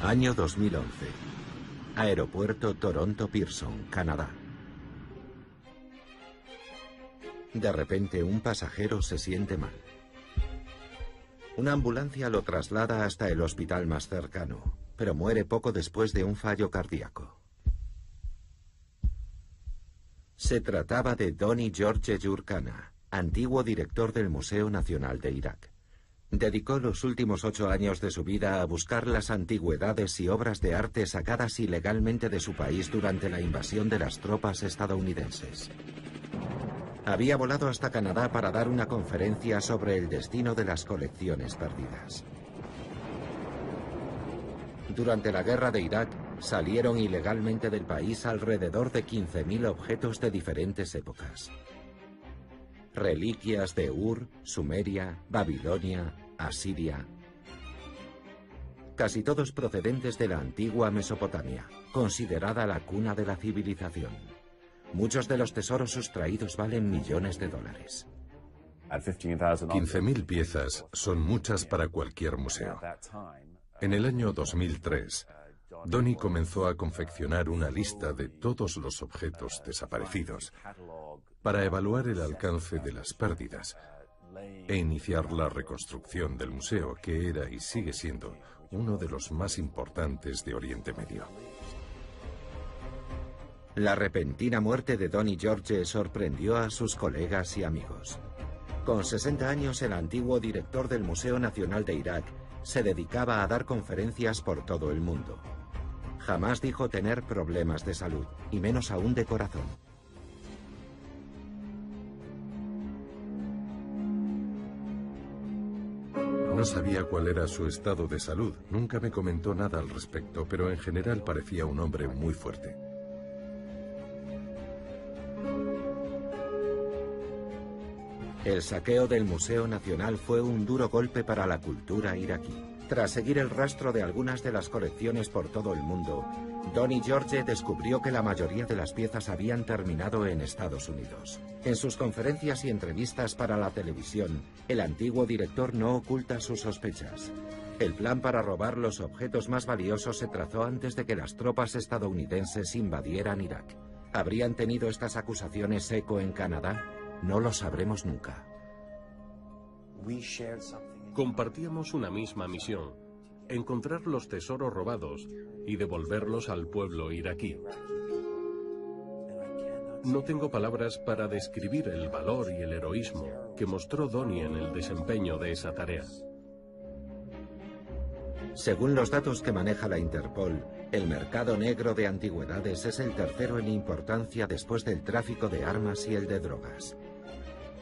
Año 2011. Aeropuerto Toronto Pearson, Canadá. De repente, un pasajero se siente mal. Una ambulancia lo traslada hasta el hospital más cercano, pero muere poco después de un fallo cardíaco. Se trataba de Donny George Jurkana, antiguo director del Museo Nacional de Irak. Dedicó los últimos 8 años de su vida a buscar las antigüedades y obras de arte sacadas ilegalmente de su país durante la invasión de las tropas estadounidenses. Había volado hasta Canadá para dar una conferencia sobre el destino de las colecciones perdidas. Durante la guerra de Irak, salieron ilegalmente del país alrededor de 15.000 objetos de diferentes épocas. Reliquias de Ur, Sumeria, Babilonia, Asiria. Casi todos procedentes de la antigua Mesopotamia, considerada la cuna de la civilización. Muchos de los tesoros sustraídos valen millones de dólares. 15.000 piezas son muchas para cualquier museo. En el año 2003, Donny comenzó a confeccionar una lista de todos los objetos desaparecidos para evaluar el alcance de las pérdidas e iniciar la reconstrucción del museo, que era y sigue siendo uno de los más importantes de Oriente Medio. La repentina muerte de Donny George sorprendió a sus colegas y amigos. Con 60 años, el antiguo director del Museo Nacional de Irak se dedicaba a dar conferencias por todo el mundo. Jamás dijo tener problemas de salud, y menos aún de corazón. No sabía cuál era su estado de salud, nunca me comentó nada al respecto, pero en general parecía un hombre muy fuerte. El saqueo del Museo Nacional fue un duro golpe para la cultura iraquí. Tras seguir el rastro de algunas de las colecciones por todo el mundo, Donny George descubrió que la mayoría de las piezas habían terminado en Estados Unidos. En sus conferencias y entrevistas para la televisión, el antiguo director no oculta sus sospechas. El plan para robar los objetos más valiosos se trazó antes de que las tropas estadounidenses invadieran Irak. ¿Habrían tenido estas acusaciones eco en Canadá? No lo sabremos nunca. Compartíamos una misma misión: encontrar los tesoros robados y devolverlos al pueblo iraquí. No tengo palabras para describir el valor y el heroísmo que mostró Donny en el desempeño de esa tarea. Según los datos que maneja la Interpol, el mercado negro de antigüedades es el tercero en importancia después del tráfico de armas y el de drogas.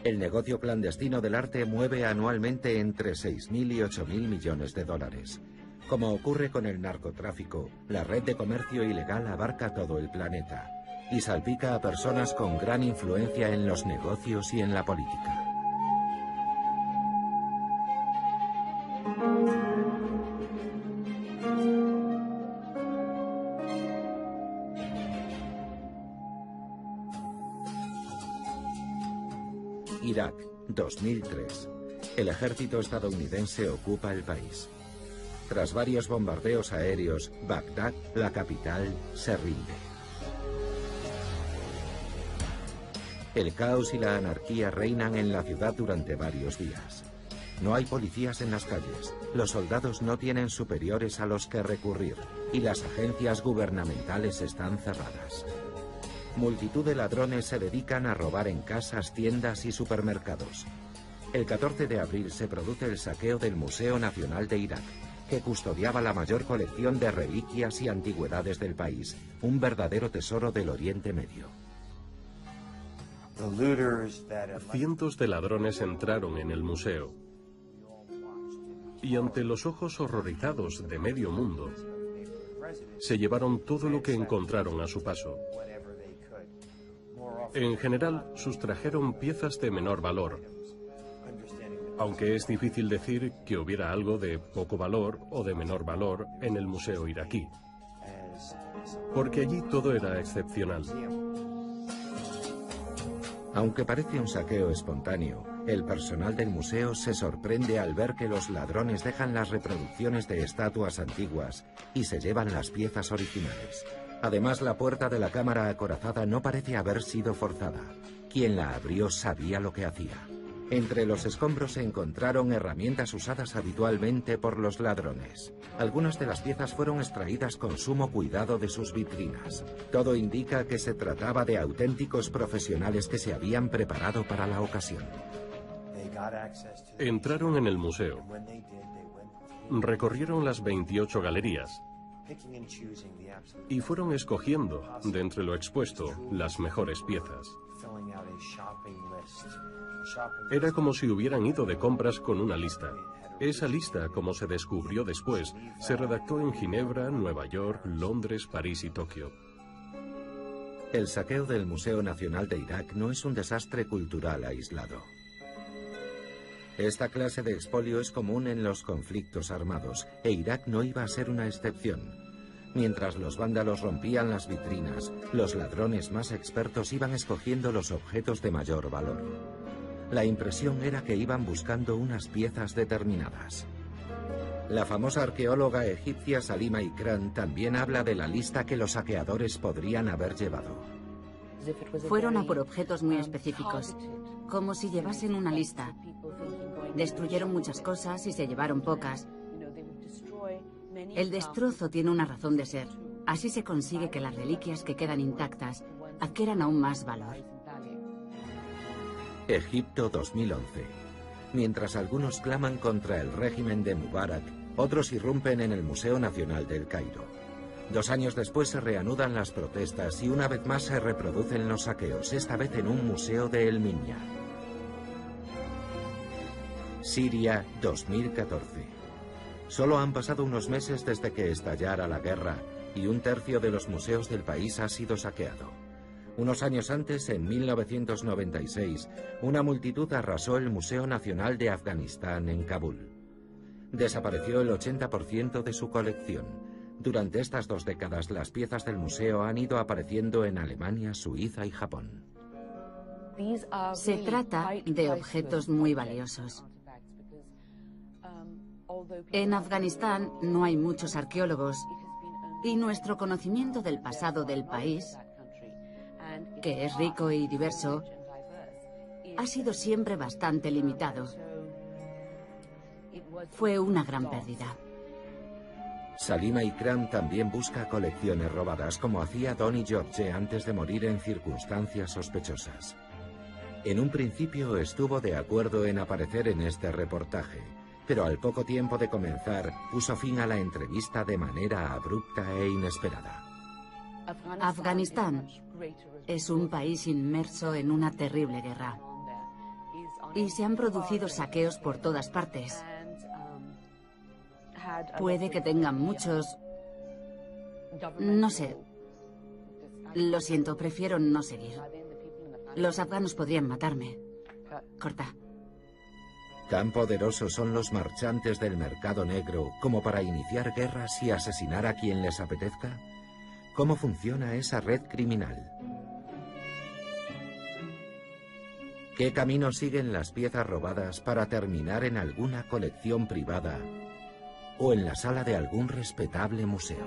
El negocio clandestino del arte mueve anualmente entre 6.000 y 8.000 millones de dólares. Como ocurre con el narcotráfico, la red de comercio ilegal abarca todo el planeta y salpica a personas con gran influencia en los negocios y en la política. Irak, 2003. El ejército estadounidense ocupa el país. Tras varios bombardeos aéreos, Bagdad, la capital, se rinde. El caos y la anarquía reinan en la ciudad durante varios días. No hay policías en las calles, los soldados no tienen superiores a los que recurrir y las agencias gubernamentales están cerradas. Multitud de ladrones se dedican a robar en casas, tiendas y supermercados. El 14 de abril se produce el saqueo del Museo Nacional de Irak, que custodiaba la mayor colección de reliquias y antigüedades del país, un verdadero tesoro del Oriente Medio. Cientos de ladrones entraron en el museo y ante los ojos horrorizados de medio mundo, se llevaron todo lo que encontraron a su paso. En general, sustrajeron piezas de menor valor, aunque es difícil decir que hubiera algo de poco valor o de menor valor en el museo iraquí, porque allí todo era excepcional. Aunque parece un saqueo espontáneo, el personal del museo se sorprende al ver que los ladrones dejan las reproducciones de estatuas antiguas y se llevan las piezas originales. Además, la puerta de la cámara acorazada no parece haber sido forzada. Quien la abrió sabía lo que hacía. Entre los escombros se encontraron herramientas usadas habitualmente por los ladrones. Algunas de las piezas fueron extraídas con sumo cuidado de sus vitrinas. Todo indica que se trataba de auténticos profesionales que se habían preparado para la ocasión. Entraron en el museo. Recorrieron las 28 galerías y fueron escogiendo, de entre lo expuesto, las mejores piezas. Era como si hubieran ido de compras con una lista. Esa lista, como se descubrió después, se redactó en Ginebra, Nueva York, Londres, París y Tokio. El saqueo del Museo Nacional de Irak no es un desastre cultural aislado. Esta clase de expolio es común en los conflictos armados, e Irak no iba a ser una excepción. Mientras los vándalos rompían las vitrinas, los ladrones más expertos iban escogiendo los objetos de mayor valor. La impresión era que iban buscando unas piezas determinadas. La famosa arqueóloga egipcia Salima Ikram también habla de la lista que los saqueadores podrían haber llevado. Fueron a por objetos muy específicos, como si llevasen una lista. Destruyeron muchas cosas y se llevaron pocas. El destrozo tiene una razón de ser. Así se consigue que las reliquias que quedan intactas adquieran aún más valor. Egipto 2011. Mientras algunos claman contra el régimen de Mubarak, otros irrumpen en el Museo Nacional del Cairo. 2 años después se reanudan las protestas y una vez más se reproducen los saqueos, esta vez en un museo de El Minya. Siria 2014. Solo han pasado unos meses desde que estallara la guerra y 1/3 de los museos del país ha sido saqueado. Unos años antes, en 1996, una multitud arrasó el Museo Nacional de Afganistán en Kabul. Desapareció el 80% de su colección. Durante estas 2 décadas, las piezas del museo han ido apareciendo en Alemania, Suiza y Japón. Se trata de objetos muy valiosos. En Afganistán no hay muchos arqueólogos y nuestro conocimiento del pasado del país, que es rico y diverso, ha sido siempre bastante limitado. Fue una gran pérdida. Salima Ikram también busca colecciones robadas, como hacía Donny George antes de morir en circunstancias sospechosas. En un principio estuvo de acuerdo en aparecer en este reportaje, pero al poco tiempo de comenzar puso fin a la entrevista de manera abrupta e inesperada. Afganistán es un país inmerso en una terrible guerra y se han producido saqueos por todas partes. Puede que tengan muchos... No sé. Lo siento, prefiero no seguir. Los afganos podrían matarme. Corta. ¿Tan poderosos son los marchantes del mercado negro como para iniciar guerras y asesinar a quien les apetezca? ¿Cómo funciona esa red criminal? ¿Qué camino siguen las piezas robadas para terminar en alguna colección privada o en la sala de algún respetable museo?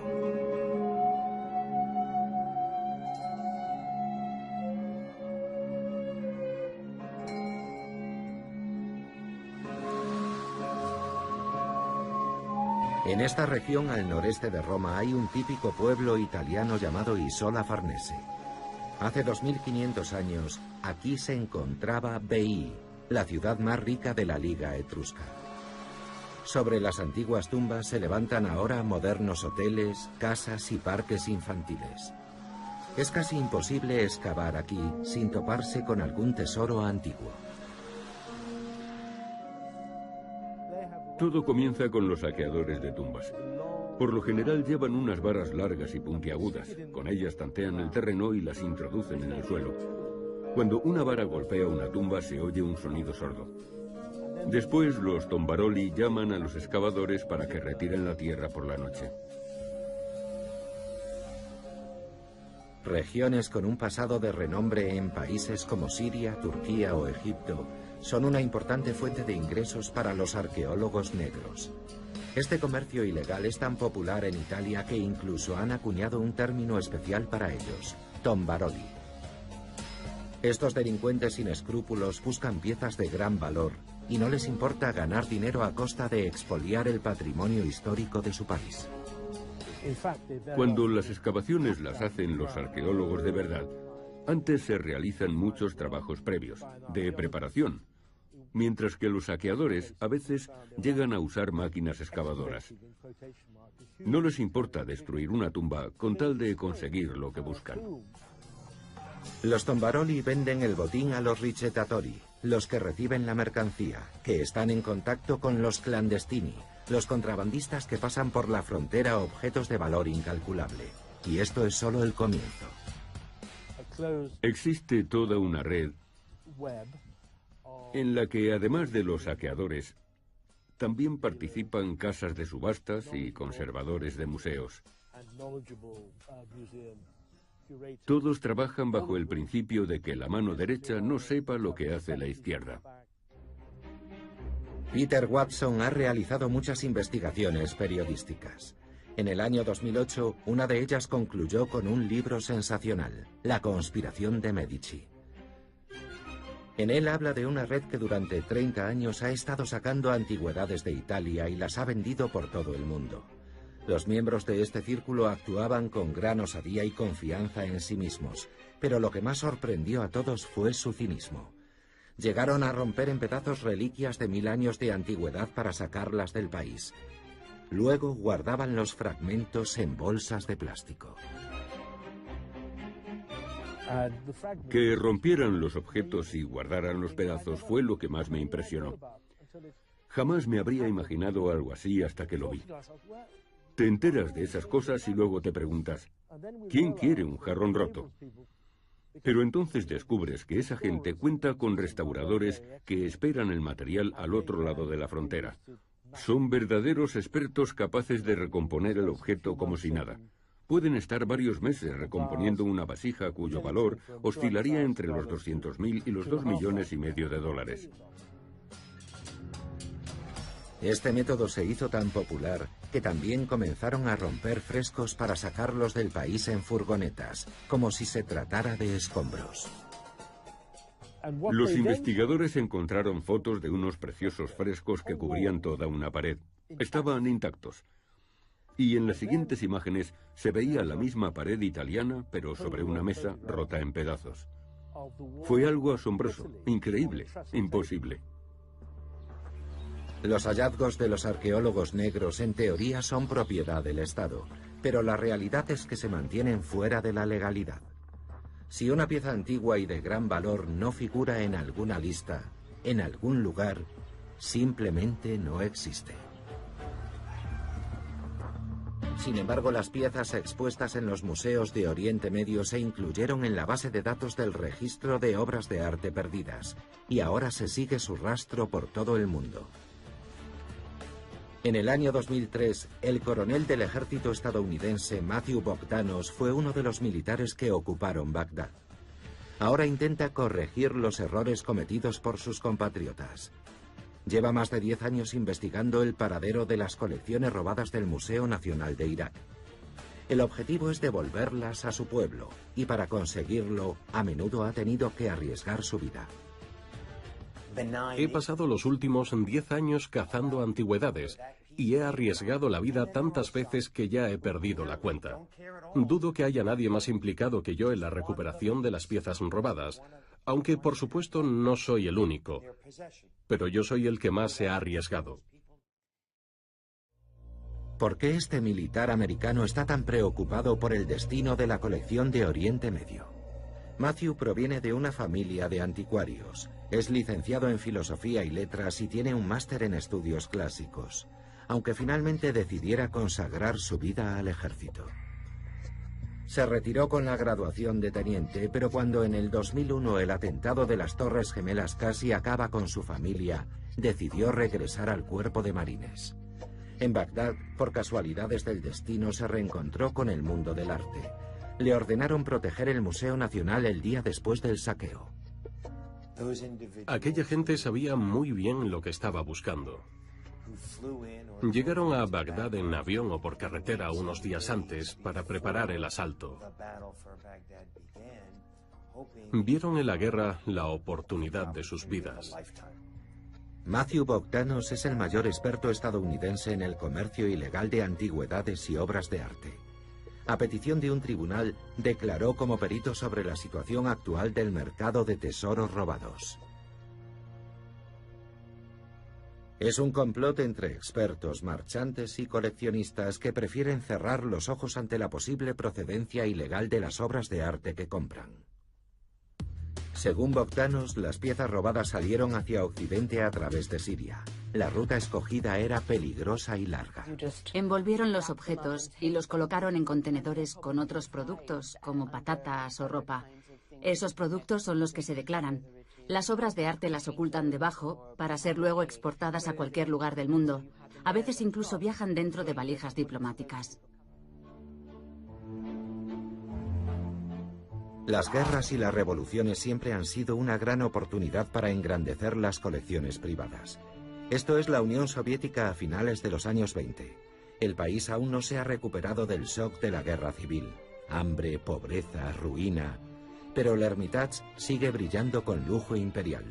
En esta región al noreste de Roma hay un típico pueblo italiano llamado Isola Farnese. Hace 2500 años, aquí se encontraba Veii, la ciudad más rica de la Liga Etrusca. Sobre las antiguas tumbas se levantan ahora modernos hoteles, casas y parques infantiles. Es casi imposible excavar aquí sin toparse con algún tesoro antiguo. Todo comienza con los saqueadores de tumbas. Por lo general llevan unas varas largas y puntiagudas. Con ellas tantean el terreno y las introducen en el suelo. Cuando una vara golpea una tumba se oye un sonido sordo. Después los tombaroli llaman a los excavadores para que retiren la tierra por la noche. Regiones con un pasado de renombre en países como Siria, Turquía o Egipto son una importante fuente de ingresos para los arqueólogos negros. Este comercio ilegal es tan popular en Italia que incluso han acuñado un término especial para ellos, tombaroli. Estos delincuentes sin escrúpulos buscan piezas de gran valor y no les importa ganar dinero a costa de expoliar el patrimonio histórico de su país. Cuando las excavaciones las hacen los arqueólogos de verdad, antes se realizan muchos trabajos previos, de preparación, mientras que los saqueadores a veces llegan a usar máquinas excavadoras. No les importa destruir una tumba con tal de conseguir lo que buscan. Los tombaroli venden el botín a los ricettatori, los que reciben la mercancía, que están en contacto con los clandestini, los contrabandistas que pasan por la frontera objetos de valor incalculable. Y esto es solo el comienzo. Existe toda una red en la que, además de los saqueadores, también participan casas de subastas y conservadores de museos. Todos trabajan bajo el principio de que la mano derecha no sepa lo que hace la izquierda. Peter Watson ha realizado muchas investigaciones periodísticas. En el año 2008, una de ellas concluyó con un libro sensacional, La conspiración de Medici. En él habla de una red que durante 30 años ha estado sacando antigüedades de Italia y las ha vendido por todo el mundo. Los miembros de este círculo actuaban con gran osadía y confianza en sí mismos, pero lo que más sorprendió a todos fue su cinismo. Llegaron a romper en pedazos reliquias de 1000 años de antigüedad para sacarlas del país. Luego guardaban los fragmentos en bolsas de plástico. Que rompieran los objetos y guardaran los pedazos fue lo que más me impresionó. Jamás me habría imaginado algo así hasta que lo vi. Te enteras de esas cosas y luego te preguntas, ¿quién quiere un jarrón roto? Pero entonces descubres que esa gente cuenta con restauradores que esperan el material al otro lado de la frontera. Son verdaderos expertos capaces de recomponer el objeto como si nada. Pueden estar varios meses recomponiendo una vasija cuyo valor oscilaría entre los 200.000 y los 2,5 millones de dólares. Este método se hizo tan popular que también comenzaron a romper frescos para sacarlos del país en furgonetas, como si se tratara de escombros. Los investigadores encontraron fotos de unos preciosos frescos que cubrían toda una pared. Estaban intactos. Y en las siguientes imágenes se veía la misma pared italiana, pero sobre una mesa rota en pedazos. Fue algo asombroso, increíble, imposible. Los hallazgos de los arqueólogos negros en teoría son propiedad del Estado, pero la realidad es que se mantienen fuera de la legalidad. Si una pieza antigua y de gran valor no figura en alguna lista, en algún lugar, simplemente no existe. Sin embargo, las piezas expuestas en los museos de Oriente Medio se incluyeron en la base de datos del registro de obras de arte perdidas, y ahora se sigue su rastro por todo el mundo. En el año 2003, el coronel del ejército estadounidense Matthew Bogdanos fue uno de los militares que ocuparon Bagdad. Ahora intenta corregir los errores cometidos por sus compatriotas. Lleva más de 10 años investigando el paradero de las colecciones robadas del Museo Nacional de Irak. El objetivo es devolverlas a su pueblo, y para conseguirlo, a menudo ha tenido que arriesgar su vida. He pasado los últimos 10 años cazando antigüedades y he arriesgado la vida tantas veces que ya he perdido la cuenta. Dudo que haya nadie más implicado que yo en la recuperación de las piezas robadas, aunque por supuesto no soy el único, pero yo soy el que más se ha arriesgado. ¿Por qué este militar americano está tan preocupado por el destino de la colección de Oriente Medio? Matthew proviene de una familia de anticuarios. Es licenciado en Filosofía y Letras y tiene un máster en estudios clásicos, aunque finalmente decidiera consagrar su vida al ejército. Se retiró con la graduación de teniente, pero cuando en el 2001 el atentado de las Torres Gemelas casi acaba con su familia, decidió regresar al cuerpo de marines. En Bagdad, por casualidades del destino, se reencontró con el mundo del arte. Le ordenaron proteger el Museo Nacional el día después del saqueo. Aquella gente sabía muy bien lo que estaba buscando. Llegaron a Bagdad en avión o por carretera unos días antes para preparar el asalto. Vieron en la guerra la oportunidad de sus vidas. Matthew Bogdanos es el mayor experto estadounidense en el comercio ilegal de antigüedades y obras de arte. A petición de un tribunal, declaró como perito sobre la situación actual del mercado de tesoros robados. Es un complot entre expertos, marchantes y coleccionistas que prefieren cerrar los ojos ante la posible procedencia ilegal de las obras de arte que compran. Según Bogdanos, las piezas robadas salieron hacia Occidente a través de Siria. La ruta escogida era peligrosa y larga. Envolvieron los objetos y los colocaron en contenedores con otros productos, como patatas o ropa. Esos productos son los que se declaran. Las obras de arte las ocultan debajo para ser luego exportadas a cualquier lugar del mundo. A veces incluso viajan dentro de valijas diplomáticas. Las guerras y las revoluciones siempre han sido una gran oportunidad para engrandecer las colecciones privadas. Esto es la Unión Soviética a finales de los años 20. El país aún no se ha recuperado del shock de la guerra civil. Hambre, pobreza, ruina. Pero el Hermitage sigue brillando con lujo imperial.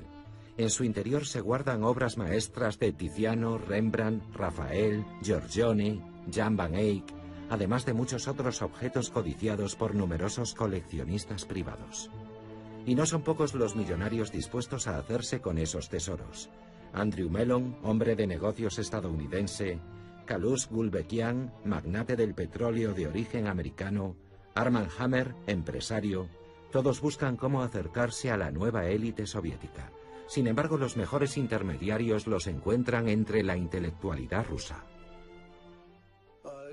En su interior se guardan obras maestras de Tiziano, Rembrandt, Rafael, Giorgione, Jan van Eyck, además de muchos otros objetos codiciados por numerosos coleccionistas privados. Y no son pocos los millonarios dispuestos a hacerse con esos tesoros. Andrew Mellon, hombre de negocios estadounidense, Kalous Gulbenkian, magnate del petróleo de origen americano, Armand Hammer, empresario, todos buscan cómo acercarse a la nueva élite soviética. Sin embargo, los mejores intermediarios los encuentran entre la intelectualidad rusa.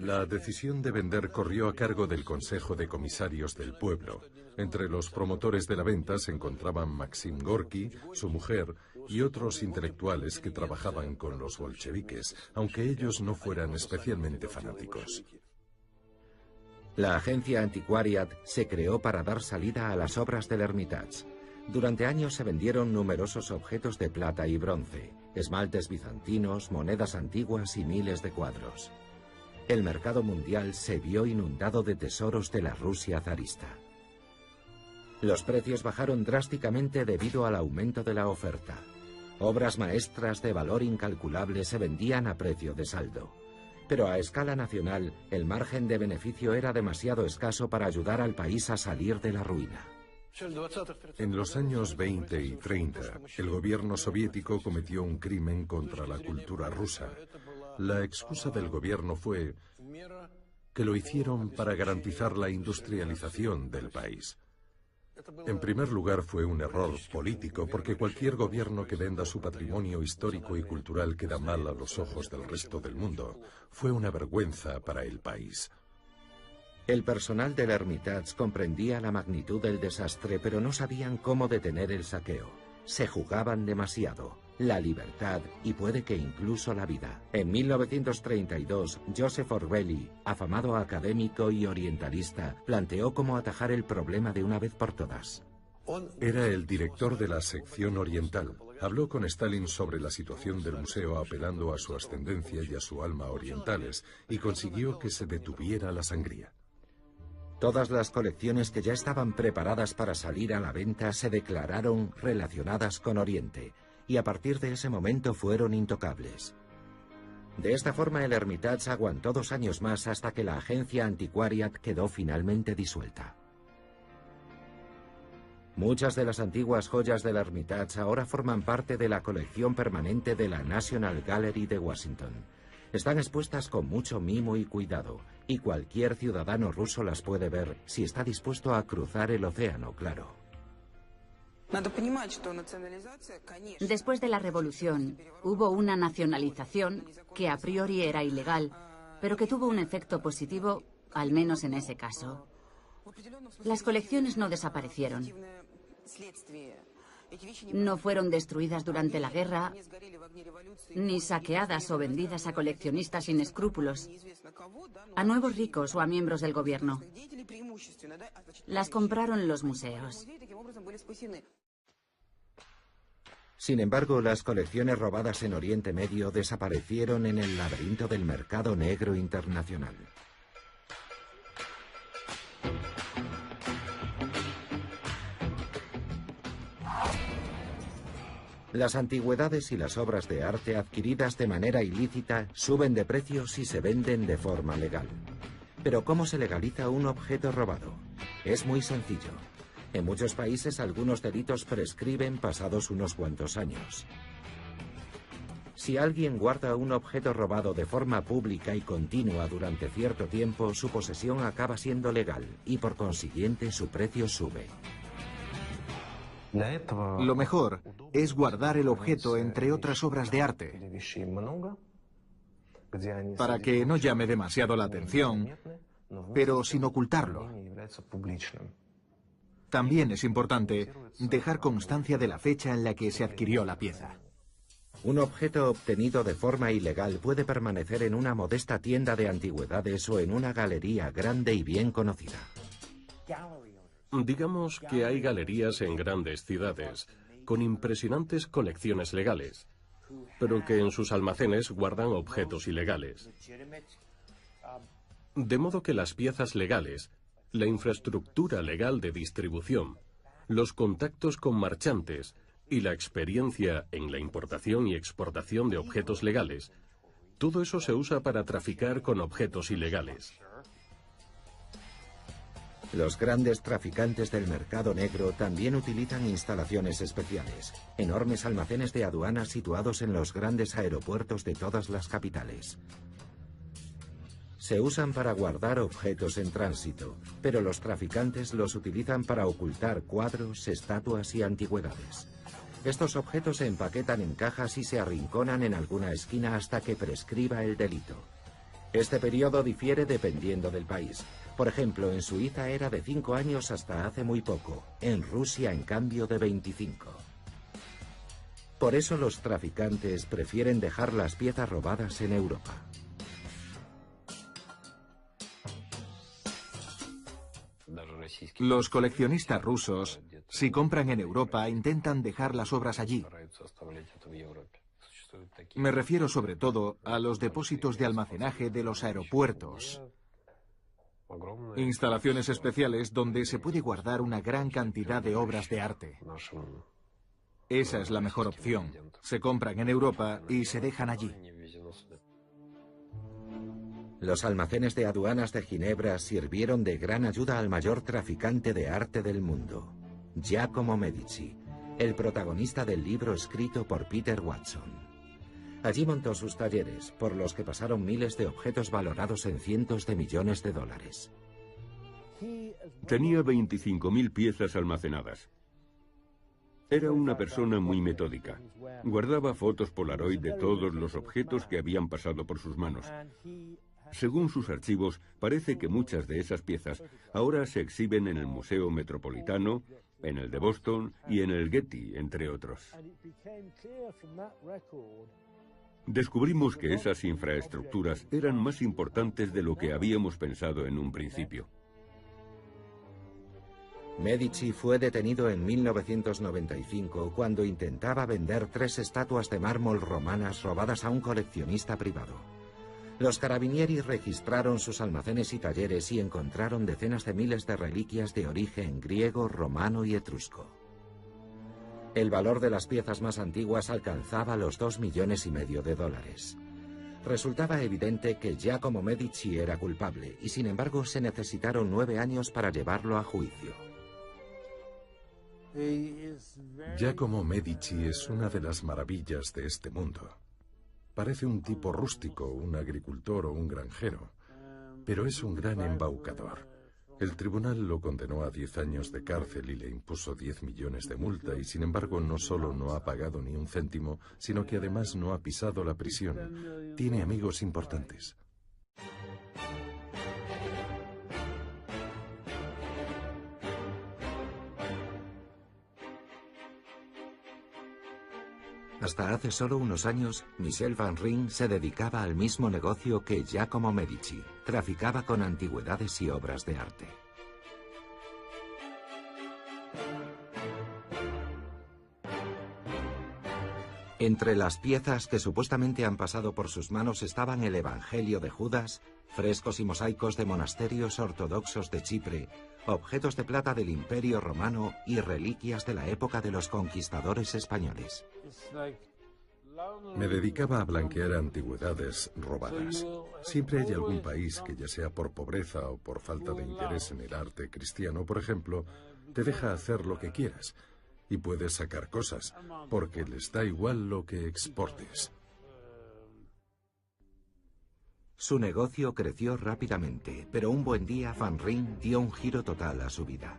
La decisión de vender corrió a cargo del Consejo de Comisarios del Pueblo. Entre los promotores de la venta se encontraban Maxim Gorky, su mujer, y otros intelectuales que trabajaban con los bolcheviques, aunque ellos no fueran especialmente fanáticos. La agencia Antiquariat se creó para dar salida a las obras del Hermitage. Durante años se vendieron numerosos objetos de plata y bronce, esmaltes bizantinos, monedas antiguas y miles de cuadros. El mercado mundial se vio inundado de tesoros de la Rusia zarista. Los precios bajaron drásticamente debido al aumento de la oferta. Obras maestras de valor incalculable se vendían a precio de saldo. Pero a escala nacional, el margen de beneficio era demasiado escaso para ayudar al país a salir de la ruina. En los años 20 y 30, el gobierno soviético cometió un crimen contra la cultura rusa. La excusa del gobierno fue que lo hicieron para garantizar la industrialización del país. En primer lugar, fue un error político, porque cualquier gobierno que venda su patrimonio histórico y cultural queda mal a los ojos del resto del mundo. Fue una vergüenza para el país. El personal del Hermitage comprendía la magnitud del desastre, pero no sabían cómo detener el saqueo. Se jugaban demasiado, la libertad y puede que incluso la vida. En 1932, Joseph Orbeli, afamado académico y orientalista, planteó cómo atajar el problema de una vez por todas. Era el director de la sección oriental. Habló con Stalin sobre la situación del museo apelando a su ascendencia y a su alma orientales, y consiguió que se detuviera la sangría. Todas las colecciones que ya estaban preparadas para salir a la venta se declararon relacionadas con Oriente, y a partir de ese momento fueron intocables. De esta forma el Hermitage aguantó 2 años más hasta que la agencia Antiquariat quedó finalmente disuelta. Muchas de las antiguas joyas del Hermitage ahora forman parte de la colección permanente de la National Gallery de Washington. Están expuestas con mucho mimo y cuidado, y cualquier ciudadano ruso las puede ver si está dispuesto a cruzar el océano, claro. Después de la revolución, hubo una nacionalización que a priori era ilegal, pero que tuvo un efecto positivo, al menos en ese caso. Las colecciones no desaparecieron. No fueron destruidas durante la guerra, ni saqueadas o vendidas a coleccionistas sin escrúpulos, a nuevos ricos o a miembros del gobierno. Las compraron los museos. Sin embargo, las colecciones robadas en Oriente Medio desaparecieron en el laberinto del mercado negro internacional. Las antigüedades y las obras de arte adquiridas de manera ilícita suben de precio si se venden de forma legal. Pero ¿cómo se legaliza un objeto robado? Es muy sencillo. En muchos países algunos delitos prescriben pasados unos cuantos años. Si alguien guarda un objeto robado de forma pública y continua durante cierto tiempo, su posesión acaba siendo legal y por consiguiente su precio sube. Lo mejor es guardar el objeto entre otras obras de arte, para que no llame demasiado la atención, pero sin ocultarlo. También es importante dejar constancia de la fecha en la que se adquirió la pieza. Un objeto obtenido de forma ilegal puede permanecer en una modesta tienda de antigüedades o en una galería grande y bien conocida. Digamos que hay galerías en grandes ciudades, con impresionantes colecciones legales, pero que en sus almacenes guardan objetos ilegales. De modo que las piezas legales, la infraestructura legal de distribución, los contactos con marchantes y la experiencia en la importación y exportación de objetos legales, todo eso se usa para traficar con objetos ilegales. Los grandes traficantes del mercado negro también utilizan instalaciones especiales, enormes almacenes de aduanas situados en los grandes aeropuertos de todas las capitales. Se usan para guardar objetos en tránsito, pero los traficantes los utilizan para ocultar cuadros, estatuas y antigüedades. Estos objetos se empaquetan en cajas y se arrinconan en alguna esquina hasta que prescriba el delito. Este periodo difiere dependiendo del país. Por ejemplo, en Suiza era de 5 años hasta hace muy poco, en Rusia en cambio de 25. Por eso los traficantes prefieren dejar las piezas robadas en Europa. Los coleccionistas rusos, si compran en Europa, intentan dejar las obras allí. Me refiero sobre todo a los depósitos de almacenaje de los aeropuertos. Instalaciones especiales donde se puede guardar una gran cantidad de obras de arte. Esa es la mejor opción. Se compran en Europa y se dejan allí. Los almacenes de aduanas de Ginebra sirvieron de gran ayuda al mayor traficante de arte del mundo, Giacomo Medici, el protagonista del libro escrito por Peter Watson. Allí montó sus talleres, por los que pasaron miles de objetos valorados en cientos de millones de dólares. Tenía 25.000 piezas almacenadas. Era una persona muy metódica. Guardaba fotos Polaroid de todos los objetos que habían pasado por sus manos. Según sus archivos, parece que muchas de esas piezas ahora se exhiben en el Museo Metropolitano, en el de Boston y en el Getty, entre otros. Descubrimos que esas infraestructuras eran más importantes de lo que habíamos pensado en un principio. Medici fue detenido en 1995 cuando intentaba vender 3 estatuas de mármol romanas robadas a un coleccionista privado. Los carabinieri registraron sus almacenes y talleres y encontraron decenas de miles de reliquias de origen griego, romano y etrusco. El valor de las piezas más antiguas alcanzaba los $2,5 millones de dólares. Resultaba evidente que Giacomo Medici era culpable y sin embargo se necesitaron 9 años para llevarlo a juicio. Giacomo Medici es una de las maravillas de este mundo. Parece un tipo rústico, un agricultor o un granjero, pero es un gran embaucador. El tribunal lo condenó a 10 años de cárcel y le impuso 10 millones de multa y sin embargo no solo no ha pagado ni un céntimo, sino que además no ha pisado la prisión. Tiene amigos importantes. Hasta hace solo unos años, Michel Van Rijn se dedicaba al mismo negocio que Giacomo Medici. Traficaba con antigüedades y obras de arte. Entre las piezas que supuestamente han pasado por sus manos estaban el Evangelio de Judas, frescos y mosaicos de monasterios ortodoxos de Chipre, objetos de plata del Imperio Romano y reliquias de la época de los conquistadores españoles. Me dedicaba a blanquear antigüedades robadas. Siempre hay algún país que, ya sea por pobreza o por falta de interés en el arte cristiano, por ejemplo, te deja hacer lo que quieras. Y puedes sacar cosas, porque les da igual lo que exportes. Su negocio creció rápidamente, pero un buen día Van Rijn dio un giro total a su vida.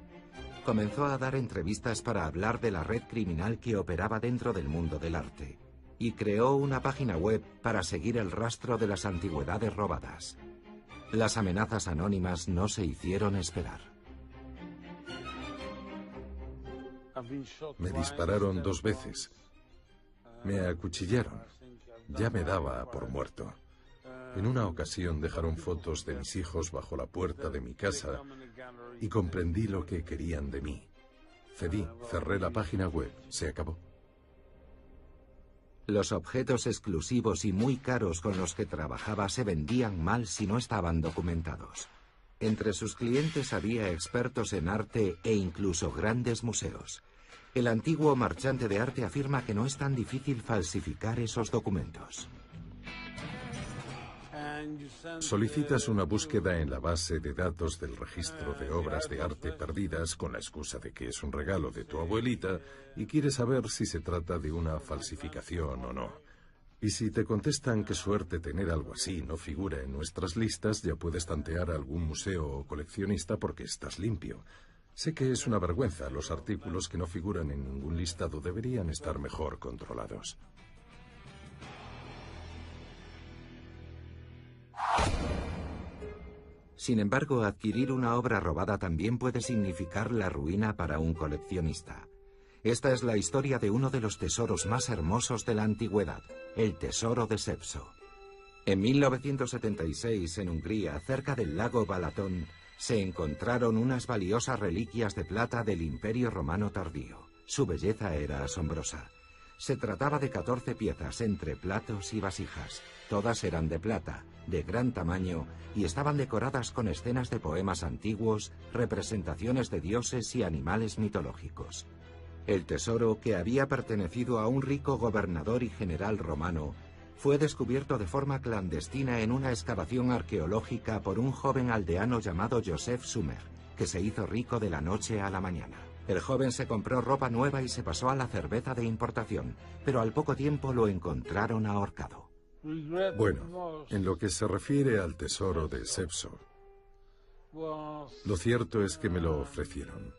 Comenzó a dar entrevistas para hablar de la red criminal que operaba dentro del mundo del arte, y creó una página web para seguir el rastro de las antigüedades robadas. Las amenazas anónimas no se hicieron esperar. Me dispararon 2 veces. Me acuchillaron. Ya me daba por muerto. En una ocasión dejaron fotos de mis hijos bajo la puerta de mi casa y comprendí lo que querían de mí. Cedí, cerré la página web, se acabó. Los objetos exclusivos y muy caros con los que trabajaba se vendían mal si no estaban documentados. Entre sus clientes había expertos en arte e incluso grandes museos. El antiguo marchante de arte afirma que no es tan difícil falsificar esos documentos. Solicitas una búsqueda en la base de datos del registro de obras de arte perdidas con la excusa de que es un regalo de tu abuelita y quieres saber si se trata de una falsificación o no. Y si te contestan que suerte tener algo así no figura en nuestras listas, ya puedes tantear a algún museo o coleccionista porque estás limpio. Sé que es una vergüenza, los artículos que no figuran en ningún listado deberían estar mejor controlados. Sin embargo, adquirir una obra robada también puede significar la ruina para un coleccionista. Esta es la historia de uno de los tesoros más hermosos de la antigüedad, el tesoro de Sepso. En 1976, en Hungría, cerca del lago Balatón, se encontraron unas valiosas reliquias de plata del Imperio Romano tardío. Su belleza era asombrosa. Se trataba de 14 piezas entre platos y vasijas. Todas eran de plata, de gran tamaño, y estaban decoradas con escenas de poemas antiguos, representaciones de dioses y animales mitológicos. El tesoro, que había pertenecido a un rico gobernador y general romano, fue descubierto de forma clandestina en una excavación arqueológica por un joven aldeano llamado Joseph Sumer, que se hizo rico de la noche a la mañana. El joven se compró ropa nueva y se pasó a la cerveza de importación, pero al poco tiempo lo encontraron ahorcado. Bueno, en lo que se refiere al tesoro de Sepso, lo cierto es que me lo ofrecieron.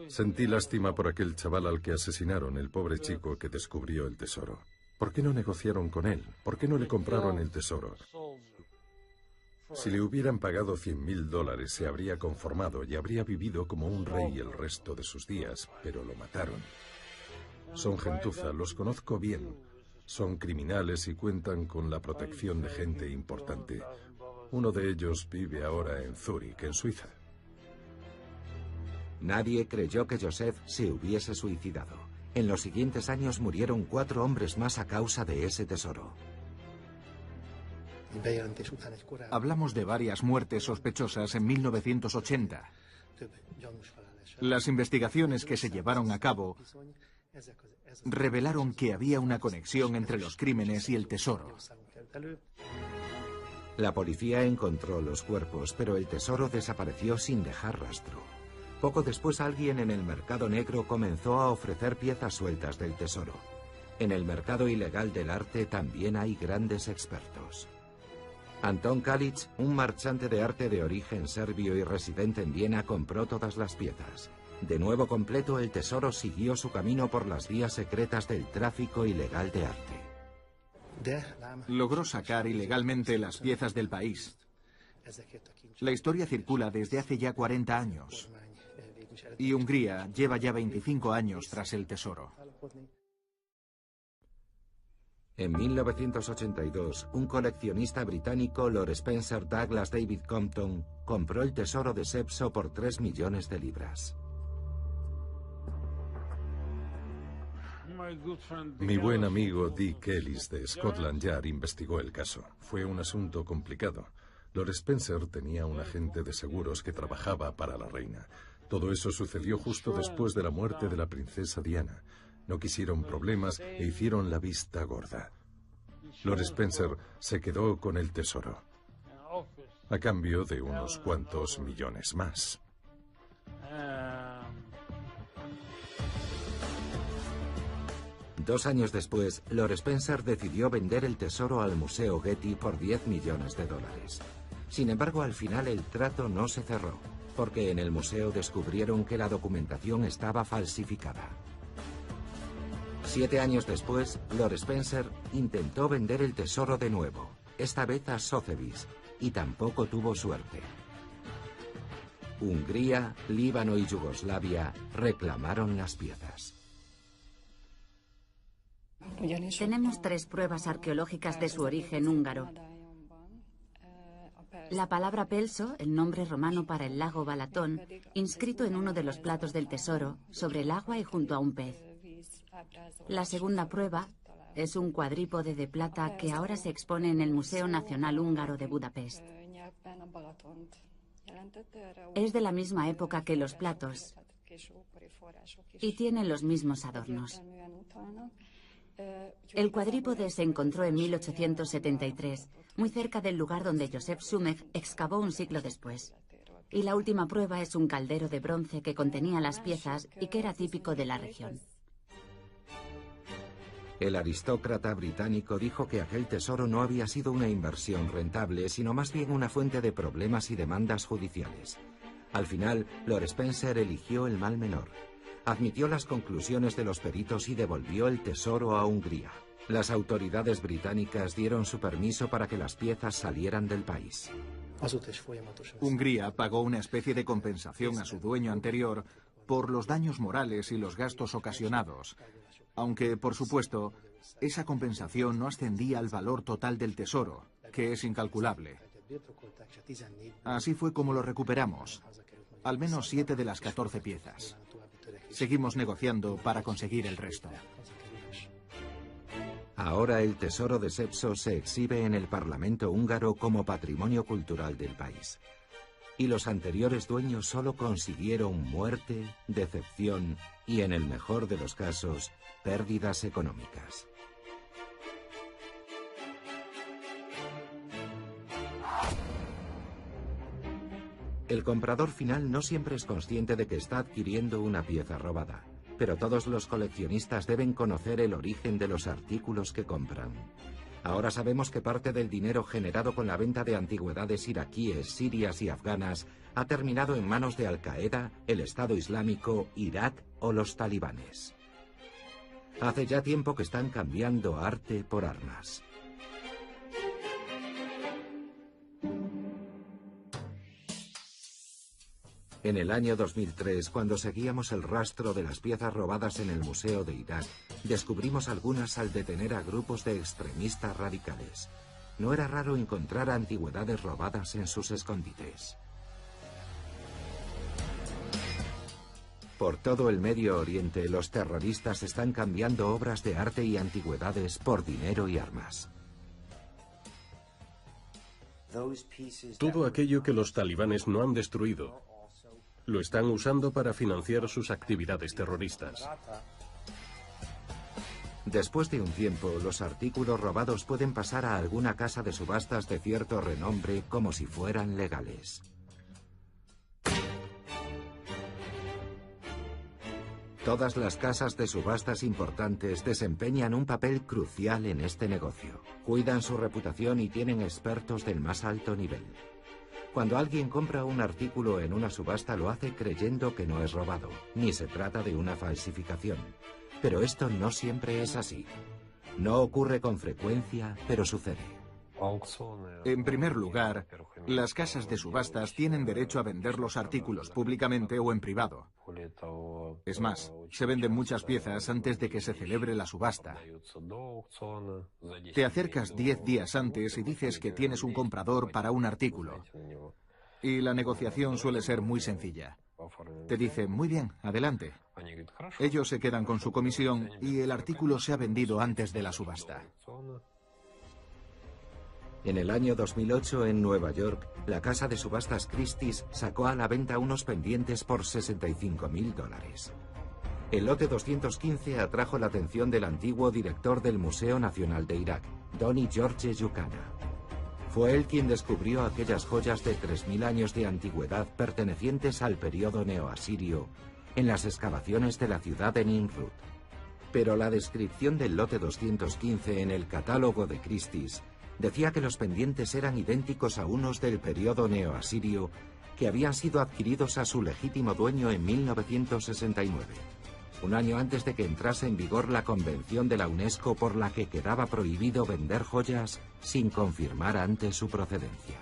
Sentí lástima por aquel chaval al que asesinaron, el pobre chico que descubrió el tesoro. ¿Por qué no negociaron con él? ¿Por qué no le compraron el tesoro? Si le hubieran pagado $100.000, se habría conformado y habría vivido como un rey el resto de sus días, pero lo mataron. Son gentuza, los conozco bien. Son criminales y cuentan con la protección de gente importante. Uno de ellos vive ahora en Zúrich, en Suiza. Nadie creyó que Joseph se hubiese suicidado. En los siguientes años murieron 4 hombres más a causa de ese tesoro. Hablamos de varias muertes sospechosas en 1980. Las investigaciones que se llevaron a cabo revelaron que había una conexión entre los crímenes y el tesoro. La policía encontró los cuerpos, pero el tesoro desapareció sin dejar rastro. Poco después alguien en el mercado negro comenzó a ofrecer piezas sueltas del tesoro. En el mercado ilegal del arte también hay grandes expertos. Anton Kalic, un marchante de arte de origen serbio y residente en Viena, compró todas las piezas. De nuevo completo, el tesoro siguió su camino por las vías secretas del tráfico ilegal de arte. Logró sacar ilegalmente las piezas del país. La historia circula desde hace ya 40 años. Y Hungría lleva ya 25 años tras el tesoro. En 1982, un coleccionista británico, Lord Spencer Douglas David Compton, compró el tesoro de Sepso por 3 millones de libras. Mi buen amigo Dick Ellis de Scotland Yard investigó el caso. Fue un asunto complicado. Lord Spencer tenía un agente de seguros que trabajaba para la reina. Todo eso sucedió justo después de la muerte de la princesa Diana. No quisieron problemas e hicieron la vista gorda. Lord Spencer se quedó con el tesoro, a cambio de unos cuantos millones más. Dos años después, Lord Spencer decidió vender el tesoro al Museo Getty por 10 millones de dólares. Sin embargo, al final el trato no se cerró, porque en el museo descubrieron que la documentación estaba falsificada. 7 años después, Lord Spencer intentó vender el tesoro de nuevo, esta vez a Sotheby's, y tampoco tuvo suerte. Hungría, Líbano y Yugoslavia reclamaron las piezas. Tenemos 3 pruebas arqueológicas de su origen húngaro. La palabra Pelso, el nombre romano para el lago Balatón, inscrito en uno de los platos del tesoro, sobre el agua y junto a un pez. La segunda prueba es un cuadrípode de plata que ahora se expone en el Museo Nacional Húngaro de Budapest. Es de la misma época que los platos y tiene los mismos adornos. El cuadrípode se encontró en 1873, muy cerca del lugar donde Joseph Sumech excavó un siglo después. Y la última prueba es un caldero de bronce que contenía las piezas y que era típico de la región. El aristócrata británico dijo que aquel tesoro no había sido una inversión rentable, sino más bien una fuente de problemas y demandas judiciales. Al final, Lord Spencer eligió el mal menor. Admitió las conclusiones de los peritos y devolvió el tesoro a Hungría. Las autoridades británicas dieron su permiso para que las piezas salieran del país. Hungría pagó una especie de compensación a su dueño anterior por los daños morales y los gastos ocasionados, aunque, por supuesto, esa compensación no ascendía al valor total del tesoro, que es incalculable. Así fue como lo recuperamos, al menos 7 de las 14 piezas. Seguimos negociando para conseguir el resto. Ahora el tesoro de Sepso se exhibe en el Parlamento húngaro como patrimonio cultural del país. Y los anteriores dueños solo consiguieron muerte, decepción y, en el mejor de los casos, pérdidas económicas. El comprador final no siempre es consciente de que está adquiriendo una pieza robada, pero todos los coleccionistas deben conocer el origen de los artículos que compran. Ahora sabemos que parte del dinero generado con la venta de antigüedades iraquíes, sirias y afganas ha terminado en manos de Al-Qaeda, el Estado Islámico, Irak o los talibanes. Hace ya tiempo que están cambiando arte por armas. En el año 2003, cuando seguíamos el rastro de las piezas robadas en el Museo de Irak, descubrimos algunas al detener a grupos de extremistas radicales. No era raro encontrar antigüedades robadas en sus escondites. Por todo el Medio Oriente, los terroristas están cambiando obras de arte y antigüedades por dinero y armas. Todo aquello que los talibanes no han destruido lo están usando para financiar sus actividades terroristas. Después de un tiempo, los artículos robados pueden pasar a alguna casa de subastas de cierto renombre como si fueran legales. Todas las casas de subastas importantes desempeñan un papel crucial en este negocio. Cuidan su reputación y tienen expertos del más alto nivel. Cuando alguien compra un artículo en una subasta lo hace creyendo que no es robado, ni se trata de una falsificación. Pero esto no siempre es así. No ocurre con frecuencia, pero sucede. En primer lugar, las casas de subastas tienen derecho a vender los artículos públicamente o en privado. Es más, se venden muchas piezas antes de que se celebre la subasta. Te acercas 10 días antes y dices que tienes un comprador para un artículo. Y la negociación suele ser muy sencilla. Te dicen, muy bien, adelante. Ellos se quedan con su comisión y el artículo se ha vendido antes de la subasta. En el año 2008, en Nueva York, la casa de subastas Christie's sacó a la venta unos pendientes por $65.000. El lote 215 atrajo la atención del antiguo director del Museo Nacional de Irak, Donny George Yucana. Fue él quien descubrió aquellas joyas de 3.000 años de antigüedad pertenecientes al periodo neoasirio en las excavaciones de la ciudad de Nimrud. Pero la descripción del lote 215 en el catálogo de Christie's decía que los pendientes eran idénticos a unos del periodo neoasirio que habían sido adquiridos a su legítimo dueño en 1969, un año antes de que entrase en vigor la convención de la UNESCO por la que quedaba prohibido vender joyas sin confirmar antes su procedencia.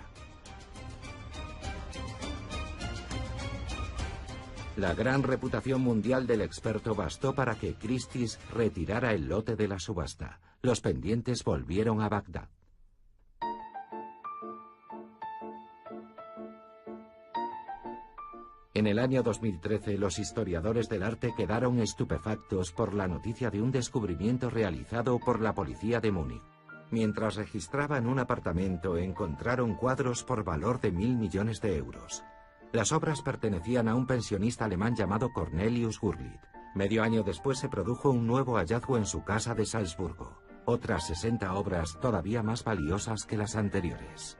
La gran reputación mundial del experto bastó para que Christie's retirara el lote de la subasta. Los pendientes volvieron a Bagdad. En el año 2013, los historiadores del arte quedaron estupefactos por la noticia de un descubrimiento realizado por la policía de Múnich. Mientras registraban un apartamento, encontraron cuadros por valor de 1.000 millones de euros. Las obras pertenecían a un pensionista alemán llamado Cornelius Gurlitt. Medio año después se produjo un nuevo hallazgo en su casa de Salzburgo. Otras 60 obras todavía más valiosas que las anteriores.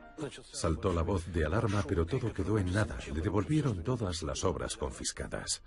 Saltó la voz de alarma, pero todo quedó en nada. Le devolvieron todas las obras confiscadas.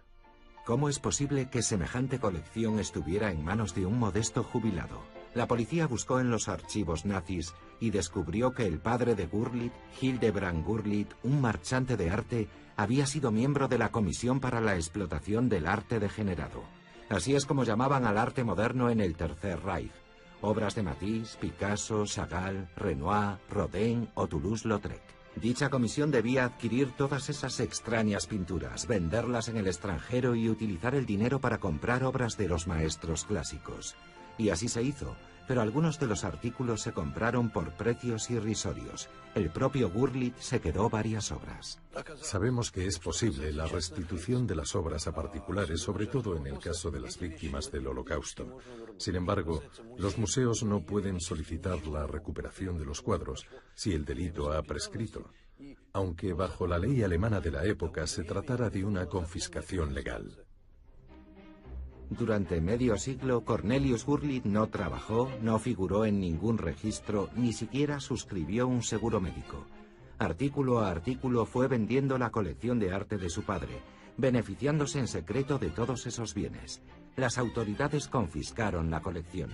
¿Cómo es posible que semejante colección estuviera en manos de un modesto jubilado? La policía buscó en los archivos nazis y descubrió que el padre de Gurlitt, Hildebrand Gurlitt, un marchante de arte, había sido miembro de la Comisión para la Explotación del Arte Degenerado. Así es como llamaban al arte moderno en el Tercer Reich. Obras de Matisse, Picasso, Chagall, Renoir, Rodin o Toulouse-Lautrec. Dicha comisión debía adquirir todas esas extrañas pinturas, venderlas en el extranjero y utilizar el dinero para comprar obras de los maestros clásicos. Y así se hizo, pero algunos de los artículos se compraron por precios irrisorios. El propio Gurlitt se quedó varias obras. Sabemos que es posible la restitución de las obras a particulares, sobre todo en el caso de las víctimas del Holocausto. Sin embargo, los museos no pueden solicitar la recuperación de los cuadros si el delito ha prescrito, aunque bajo la ley alemana de la época se tratara de una confiscación legal. Durante medio siglo, Cornelius Gurlitt no trabajó, no figuró en ningún registro, ni siquiera suscribió un seguro médico. Artículo a artículo fue vendiendo la colección de arte de su padre, beneficiándose en secreto de todos esos bienes. Las autoridades confiscaron la colección.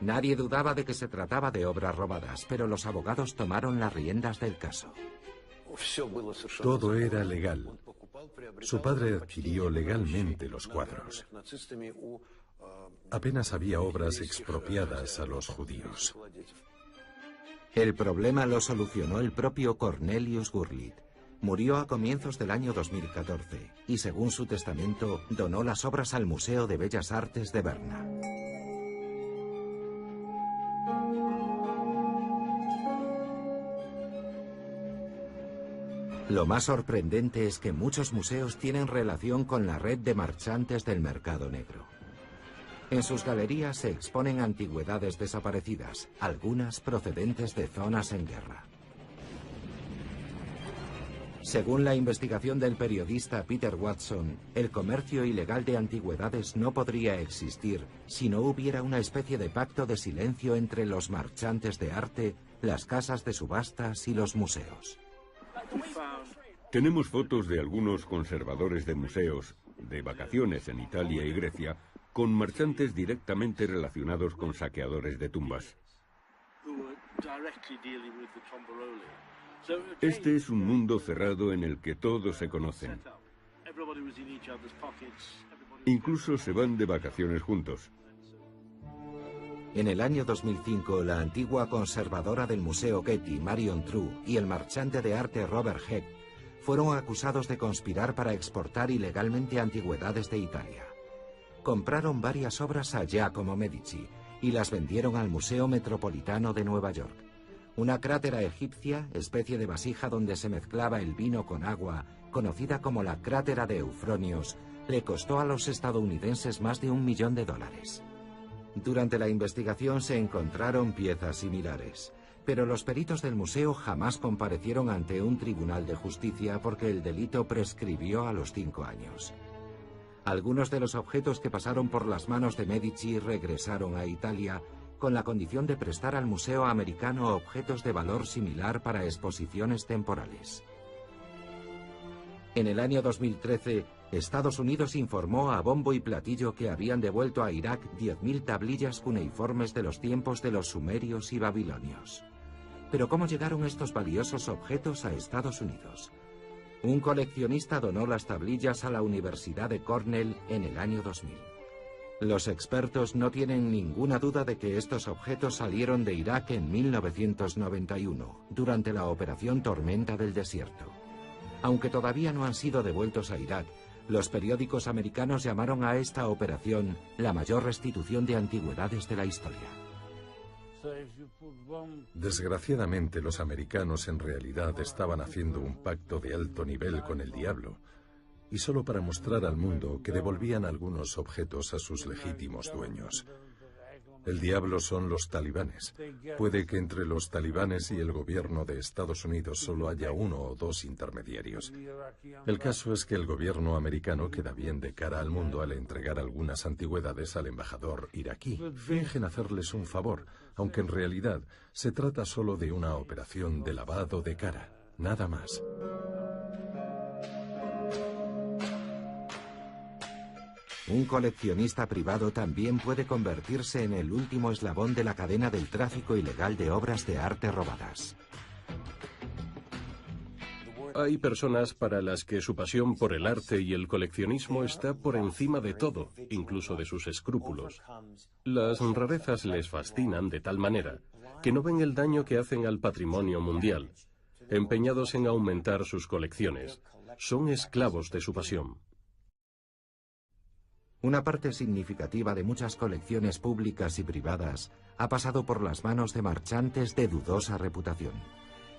Nadie dudaba de que se trataba de obras robadas, pero los abogados tomaron las riendas del caso. Todo era legal. Su padre adquirió legalmente los cuadros. Apenas había obras expropiadas a los judíos. El problema lo solucionó el propio Cornelius Gurlitt. Murió a comienzos del año 2014 y, según su testamento, donó las obras al Museo de Bellas Artes de Berna. Lo más sorprendente es que muchos museos tienen relación con la red de marchantes del mercado negro. En sus galerías se exponen antigüedades desaparecidas, algunas procedentes de zonas en guerra. Según la investigación del periodista Peter Watson, el comercio ilegal de antigüedades no podría existir si no hubiera una especie de pacto de silencio entre los marchantes de arte, las casas de subastas y los museos. Tenemos fotos de algunos conservadores de museos de vacaciones en Italia y Grecia con marchantes directamente relacionados con saqueadores de tumbas. Este es un mundo cerrado en el que todos se conocen. Incluso se van de vacaciones juntos. En el año 2005, la antigua conservadora del Museo Getty, Marion True, y el marchante de arte Robert Hecht fueron acusados de conspirar para exportar ilegalmente antigüedades de Italia. Compraron varias obras a Giacomo Medici y las vendieron al Museo Metropolitano de Nueva York. Una crátera egipcia, especie de vasija donde se mezclaba el vino con agua, conocida como la crátera de Eufronios, le costó a los estadounidenses más de $1 millón. Durante la investigación se encontraron piezas similares, pero los peritos del museo jamás comparecieron ante un tribunal de justicia porque el delito prescribió a los 5 años. Algunos de los objetos que pasaron por las manos de Medici regresaron a Italia con la condición de prestar al Museo Americano objetos de valor similar para exposiciones temporales. En el año 2013, Estados Unidos informó a bombo y platillo que habían devuelto a Irak 10.000 tablillas cuneiformes de los tiempos de los sumerios y babilonios. Pero ¿cómo llegaron estos valiosos objetos a Estados Unidos? Un coleccionista donó las tablillas a la Universidad de Cornell en el año 2000. Los expertos no tienen ninguna duda de que estos objetos salieron de Irak en 1991, durante la Operación Tormenta del Desierto. Aunque todavía no han sido devueltos a Irak, los periódicos americanos llamaron a esta operación la mayor restitución de antigüedades de la historia. Desgraciadamente, los americanos en realidad estaban haciendo un pacto de alto nivel con el diablo, y solo para mostrar al mundo que devolvían algunos objetos a sus legítimos dueños. El diablo son los talibanes. Puede que entre los talibanes y el gobierno de Estados Unidos solo haya 1 o 2 intermediarios. El caso es que el gobierno americano queda bien de cara al mundo al entregar algunas antigüedades al embajador iraquí. Fingen hacerles un favor, aunque en realidad se trata solo de una operación de lavado de cara, nada más. Un coleccionista privado también puede convertirse en el último eslabón de la cadena del tráfico ilegal de obras de arte robadas. Hay personas para las que su pasión por el arte y el coleccionismo está por encima de todo, incluso de sus escrúpulos. Las rarezas les fascinan de tal manera que no ven el daño que hacen al patrimonio mundial. Empeñados en aumentar sus colecciones, son esclavos de su pasión. Una parte significativa de muchas colecciones públicas y privadas ha pasado por las manos de marchantes de dudosa reputación.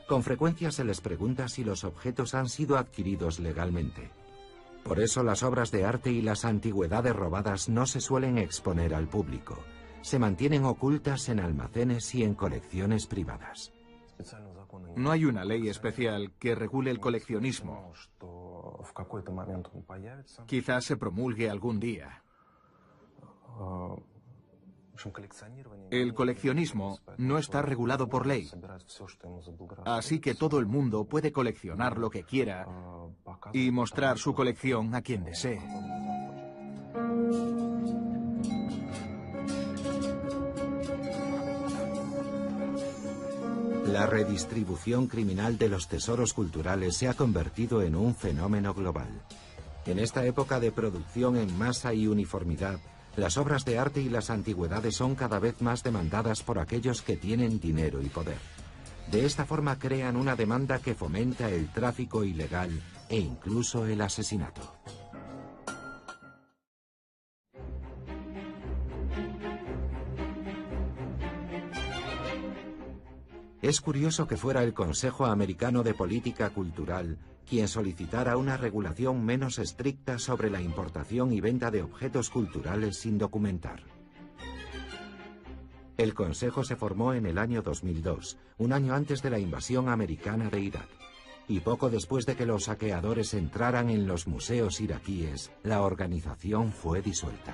Con frecuencia se les pregunta si los objetos han sido adquiridos legalmente. Por eso las obras de arte y las antigüedades robadas no se suelen exponer al público. Se mantienen ocultas en almacenes y en colecciones privadas. No hay una ley especial que regule el coleccionismo. Quizás se promulgue algún día. El coleccionismo no está regulado por ley, así que todo el mundo puede coleccionar lo que quiera y mostrar su colección a quien desee. La redistribución criminal de los tesoros culturales se ha convertido en un fenómeno global. En esta época de producción en masa y uniformidad, las obras de arte y las antigüedades son cada vez más demandadas por aquellos que tienen dinero y poder. De esta forma crean una demanda que fomenta el tráfico ilegal e incluso el asesinato. Es curioso que fuera el Consejo Americano de Política Cultural quien solicitara una regulación menos estricta sobre la importación y venta de objetos culturales sin documentar. El Consejo se formó en el año 2002, un año antes de la invasión americana de Irak, y poco después de que los saqueadores entraran en los museos iraquíes, la organización fue disuelta.